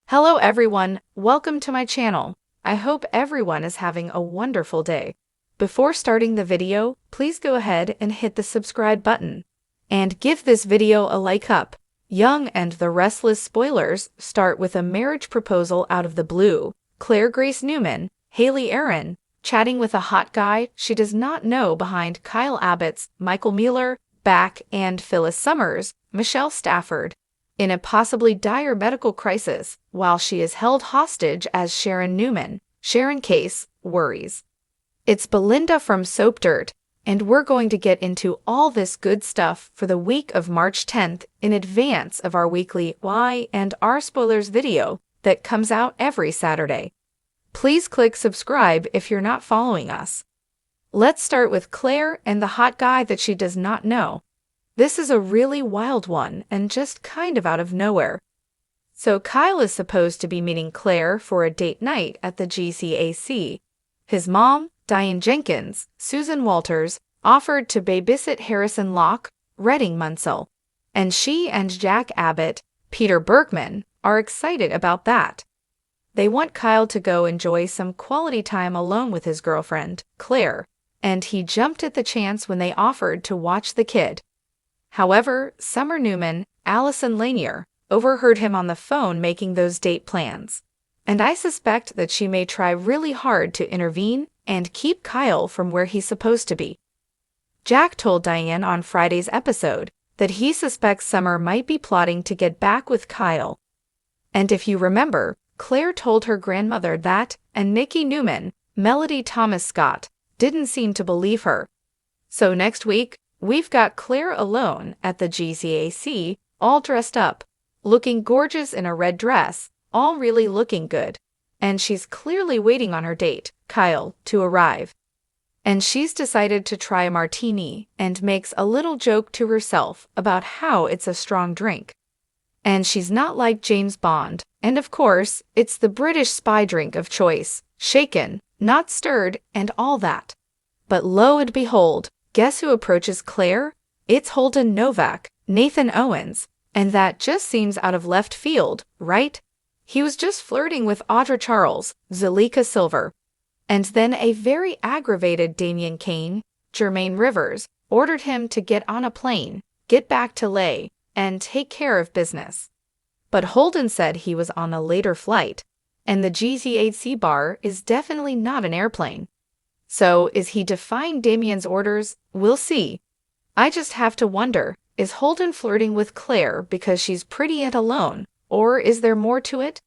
Hello everyone, welcome to my channel. I hope everyone is having a wonderful day. Before starting the video, please go ahead and hit the subscribe button. And give this video a like up. Young and the Restless spoilers start with a marriage proposal out of the blue. Claire Grace Newman, Haley Aaron, chatting with a hot guy she does not know behind Kyle Abbott's Michael Mueller, back and Phyllis Summers, Michelle Stafford, in a possibly dire medical crisis while she is held hostage as Sharon Newman. Sharon case worries. It's Belinda from Soap Dirt, and we're going to get into all this good stuff for the week of March 10th in advance of our weekly Y&R Spoilers video that comes out every Saturday. Please click subscribe if you're not following us. Let's start with Claire and the hot guy that she does not know. This is a really wild one and just kind of out of nowhere. So Kyle is supposed to be meeting Claire for a date night at the GCAC. His mom, Diane Jenkins, Susan Walters, offered to babysit Harrison Locke, Redding Munsell, and she and Jack Abbott, Peter Bergman, are excited about that. They want Kyle to go enjoy some quality time alone with his girlfriend, Claire, and he jumped at the chance when they offered to watch the kid. However, Summer Newman, Allison Lanier, overheard him on the phone making those date plans, and I suspect that she may try really hard to intervene and keep Kyle from where he's supposed to be. Jack told Diane on Friday's episode that he suspects Summer might be plotting to get back with Kyle. And if you remember, Claire told her grandmother that, and Nikki Newman, Melody Thomas Scott, didn't seem to believe her. So next week, we've got Claire alone at the GCAC, all dressed up, looking gorgeous in a red dress, all really looking good. And she's clearly waiting on her date, Kyle, to arrive. And she's decided to try a martini and makes a little joke to herself about how it's a strong drink. And she's not like James Bond, and of course, it's the British spy drink of choice, shaken, not stirred, and all that. But lo and behold, guess who approaches Claire? It's Holden Novak, Nathan Owens, and that just seems out of left field, right? He was just flirting with Audra Charles, Zalika Silver. And then a very aggravated Damian Kane, Jermaine Rivers, ordered him to get on a plane, get back to Lay, and take care of business. But Holden said he was on a later flight, and the GCAC bar is definitely not an airplane. So, is he defying Damian's orders? We'll see. I just have to wonder, is Holden flirting with Claire because she's pretty and alone, or is there more to it?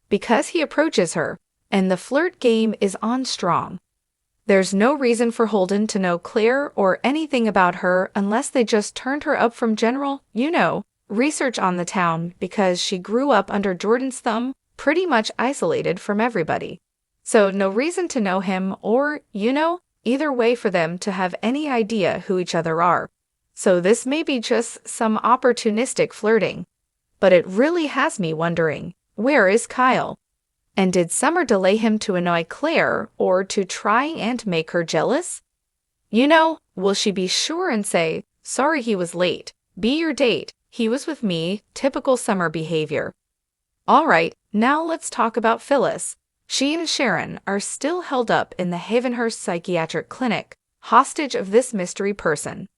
Because he approaches her, and the flirt game is on strong. There's no reason for Holden to know Claire or anything about her unless they just turned her up from general, research on the town because she grew up under Jordan's thumb, pretty much isolated from everybody. So no reason to know him or, either way for them to have any idea who each other are. So this may be just some opportunistic flirting. But it really has me wondering, where is Kyle? And did Summer delay him to annoy Claire or to try and make her jealous? Will she be sure and say, sorry he was late, be your date, he was with me, typical Summer behavior. Alright, now let's talk about Phyllis. She and Sharon are still held up in the Havenhurst Psychiatric Clinic, hostage of this mystery person.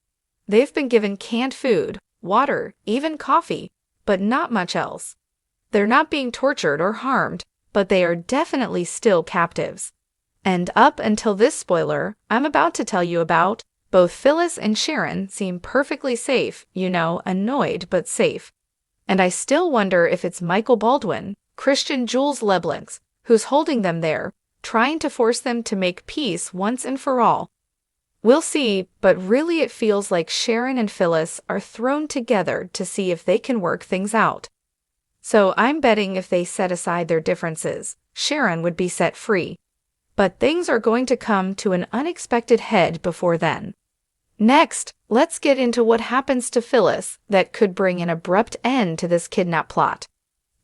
They've been given canned food, water, even coffee, but not much else. They're not being tortured or harmed, but they are definitely still captives. And up until this spoiler I'm about to tell you about, both Phyllis and Sharon seem perfectly safe, annoyed but safe. And I still wonder if it's Michael Baldwin, Christian Jules Leblanc, who's holding them there, trying to force them to make peace once and for all. We'll see, but really it feels like Sharon and Phyllis are thrown together to see if they can work things out. So I'm betting if they set aside their differences, Sharon would be set free. But things are going to come to an unexpected head before then. Next, let's get into what happens to Phyllis that could bring an abrupt end to this kidnap plot.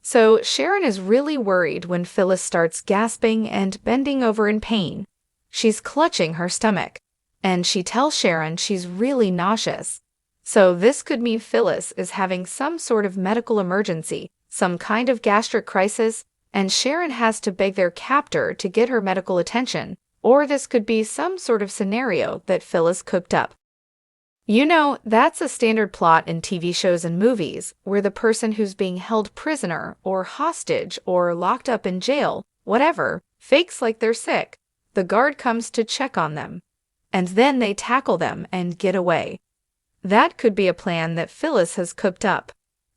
So Sharon is really worried when Phyllis starts gasping and bending over in pain. She's clutching her stomach, and she tells Sharon she's really nauseous. So this could mean Phyllis is having some sort of medical emergency, some kind of gastric crisis, and Sharon has to beg their captor to get her medical attention, or this could be some sort of scenario that Phyllis cooked up. You know, that's a standard plot in TV shows and movies, where the person who's being held prisoner or hostage or locked up in jail, whatever, fakes like they're sick. The guard comes to check on them, and then they tackle them and get away. That could be a plan that Phyllis has cooked up.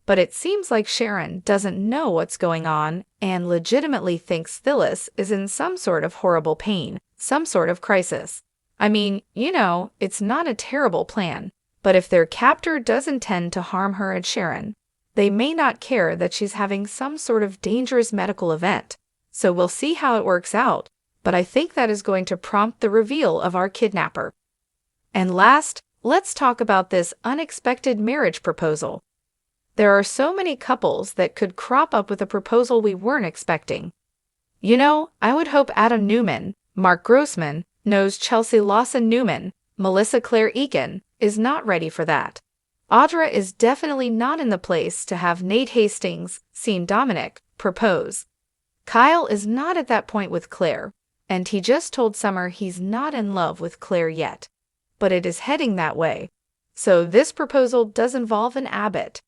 But it seems like Sharon doesn't know what's going on and legitimately thinks Phyllis is in some sort of horrible pain, some sort of crisis. I mean, you know, it's not a terrible plan, but if their captor does intend to harm her and Sharon, they may not care that she's having some sort of dangerous medical event. So we'll see how it works out, but I think that is going to prompt the reveal of our kidnapper. And last, let's talk about this unexpected marriage proposal. There are so many couples that could crop up with a proposal we weren't expecting. You know, I would hope Adam Newman, Mark Grossman, knows Chelsea Lawson Newman, Melissa Claire Egan, is not ready for that. Audra is definitely not in the place to have Nate Hastings, seen Dominic, propose. Kyle is not at that point with Claire, and he just told Summer he's not in love with Claire yet. But it is heading that way. So this proposal does involve an Abbott.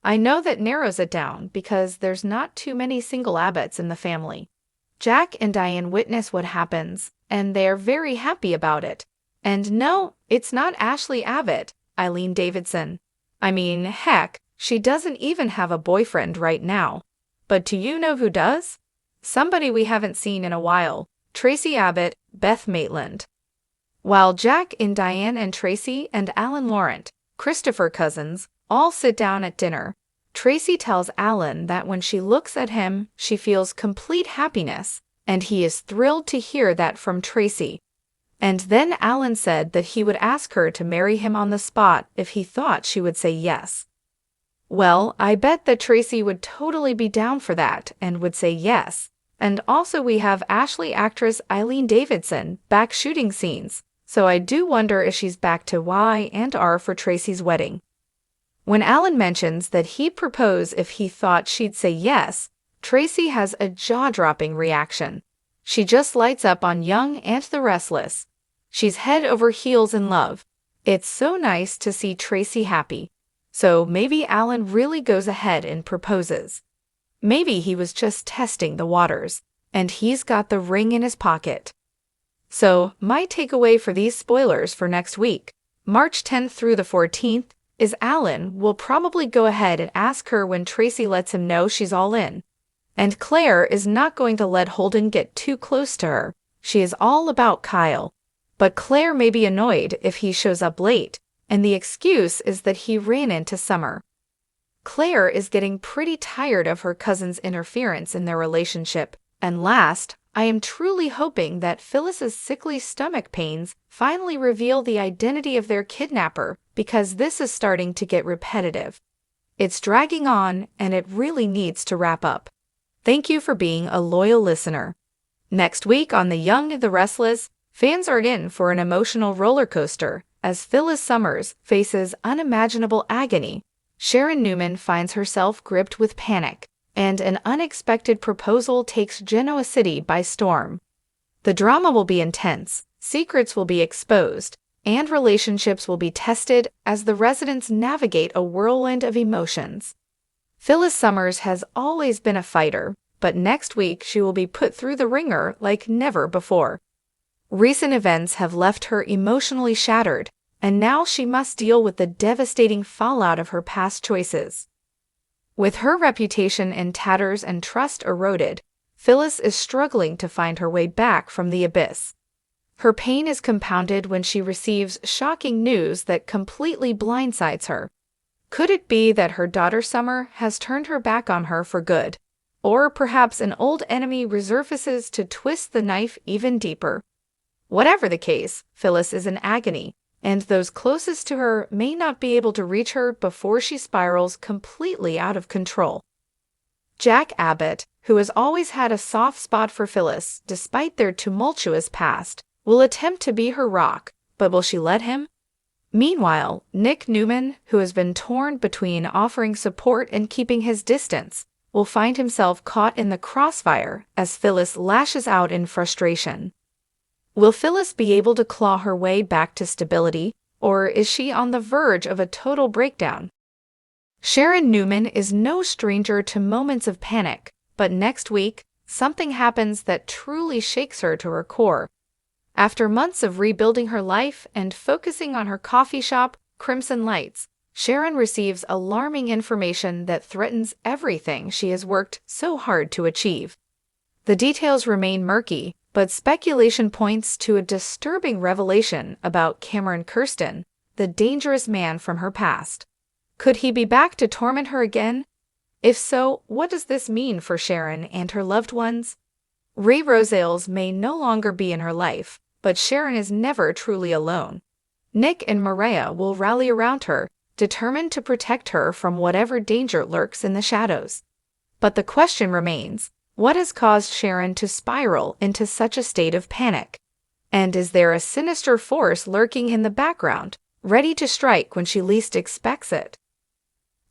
I know that narrows it down because there's not too many single Abbotts in the family. Jack and Diane witness what happens, and they are very happy about it. And no, it's not Ashley Abbott, Eileen Davidson. I mean, heck, she doesn't even have a boyfriend right now. But do you know who does? Somebody we haven't seen in a while, Tracy Abbott, Beth Maitland. While Jack and Diane and Tracy and Alan Laurent, Christopher cousins, all sit down at dinner, Tracy tells Alan that when she looks at him, she feels complete happiness, and he is thrilled to hear that from Tracy. And then Alan said that he would ask her to marry him on the spot if he thought she would say yes. Well, I bet that Tracy would totally be down for that and would say yes. And also we have Ashley actress Eileen Davidson back shooting scenes, so I do wonder if she's back to Y&R for Tracy's wedding. When Alan mentions that he'd propose if he thought she'd say yes, Tracy has a jaw-dropping reaction. She just lights up on Young and the Restless. She's head over heels in love. It's so nice to see Tracy happy. So maybe Alan really goes ahead and proposes. Maybe he was just testing the waters, and he's got the ring in his pocket. So, my takeaway for these spoilers for next week, March 10th through the 14th, is Alan will probably go ahead and ask her when Tracy lets him know she's all in. And Claire is not going to let Holden get too close to her. She is all about Kyle. But Claire may be annoyed if he shows up late, and the excuse is that he ran into Summer. Claire is getting pretty tired of her cousin's interference in their relationship. And last, I am truly hoping that Phyllis's sickly stomach pains finally reveal the identity of their kidnapper, because this is starting to get repetitive. It's dragging on, and it really needs to wrap up. Thank you for being a loyal listener. Next week on The Young and the Restless, fans are in for an emotional roller coaster as Phyllis Summers faces unimaginable agony. Sharon Newman finds herself gripped with panic, and an unexpected proposal takes Genoa City by storm. The drama will be intense, secrets will be exposed, and relationships will be tested as the residents navigate a whirlwind of emotions. Phyllis Summers has always been a fighter, but next week she will be put through the ringer like never before. Recent events have left her emotionally shattered, and now she must deal with the devastating fallout of her past choices. With her reputation in tatters and trust eroded, Phyllis is struggling to find her way back from the abyss. Her pain is compounded when she receives shocking news that completely blindsides her. Could it be that her daughter Summer has turned her back on her for good? Or perhaps an old enemy resurfaces to twist the knife even deeper? Whatever the case, Phyllis is in agony, and those closest to her may not be able to reach her before she spirals completely out of control. Jack Abbott, who has always had a soft spot for Phyllis despite their tumultuous past, will attempt to be her rock, but will she let him? Meanwhile, Nick Newman, who has been torn between offering support and keeping his distance, will find himself caught in the crossfire as Phyllis lashes out in frustration. Will Phyllis be able to claw her way back to stability, or is she on the verge of a total breakdown? Sharon Newman is no stranger to moments of panic, but next week, something happens that truly shakes her to her core. After months of rebuilding her life and focusing on her coffee shop, Crimson Lights, Sharon receives alarming information that threatens everything she has worked so hard to achieve. The details remain murky, but speculation points to a disturbing revelation about Cameron Kirsten, the dangerous man from her past. Could he be back to torment her again? If so, what does this mean for Sharon and her loved ones? Ray Rosales may no longer be in her life, but Sharon is never truly alone. Nick and Maria will rally around her, determined to protect her from whatever danger lurks in the shadows. But the question remains, what has caused Sharon to spiral into such a state of panic? And is there a sinister force lurking in the background, ready to strike when she least expects it?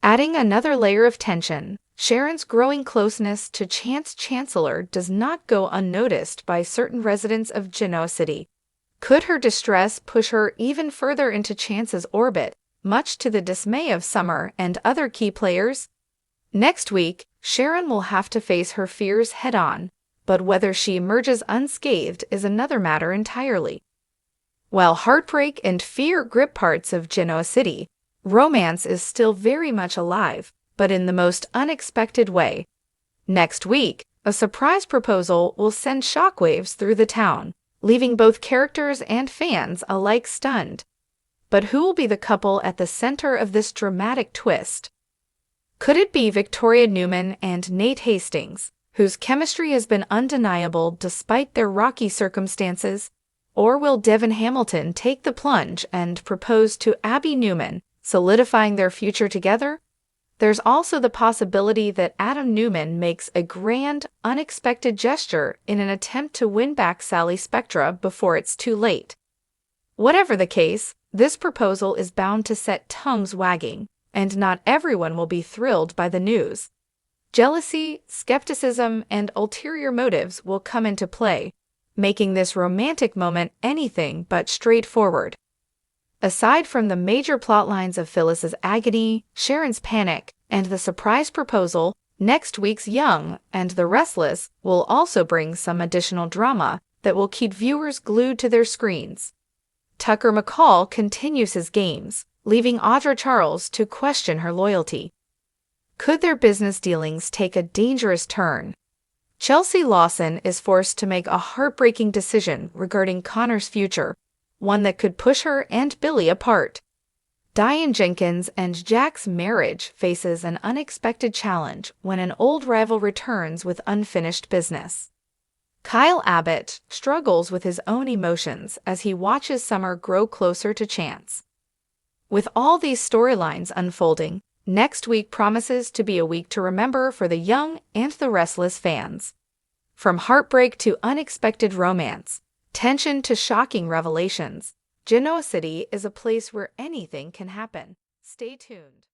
Adding another layer of tension, Sharon's growing closeness to Chance Chancellor does not go unnoticed by certain residents of Genoa City. Could her distress push her even further into Chance's orbit, much to the dismay of Summer and other key players? Next week, Sharon will have to face her fears head-on, but whether she emerges unscathed is another matter entirely. While heartbreak and fear grip parts of Genoa City, romance is still very much alive, but in the most unexpected way. Next week, a surprise proposal will send shockwaves through the town, leaving both characters and fans alike stunned. But who will be the couple at the center of this dramatic twist? Could it be Victoria Newman and Nate Hastings, whose chemistry has been undeniable despite their rocky circumstances? Or will Devin Hamilton take the plunge and propose to Abby Newman, solidifying their future together? There's also the possibility that Adam Newman makes a grand, unexpected gesture in an attempt to win back Sally Spectra before it's too late. Whatever the case, this proposal is bound to set tongues wagging, and not everyone will be thrilled by the news. Jealousy, skepticism, and ulterior motives will come into play, making this romantic moment anything but straightforward. Aside from the major plotlines of Phyllis's agony, Sharon's panic, and the surprise proposal, next week's Young and the Restless will also bring some additional drama that will keep viewers glued to their screens. Tucker McCall continues his games, leaving Audra Charles to question her loyalty. Could their business dealings take a dangerous turn? Chelsea Lawson is forced to make a heartbreaking decision regarding Connor's future, one that could push her and Billy apart. Diane Jenkins and Jack's marriage faces an unexpected challenge when an old rival returns with unfinished business. Kyle Abbott struggles with his own emotions as he watches Summer grow closer to Chance. With all these storylines unfolding, next week promises to be a week to remember for the Young and the Restless fans. From heartbreak to unexpected romance, tension to shocking revelations, Genoa City is a place where anything can happen. Stay tuned.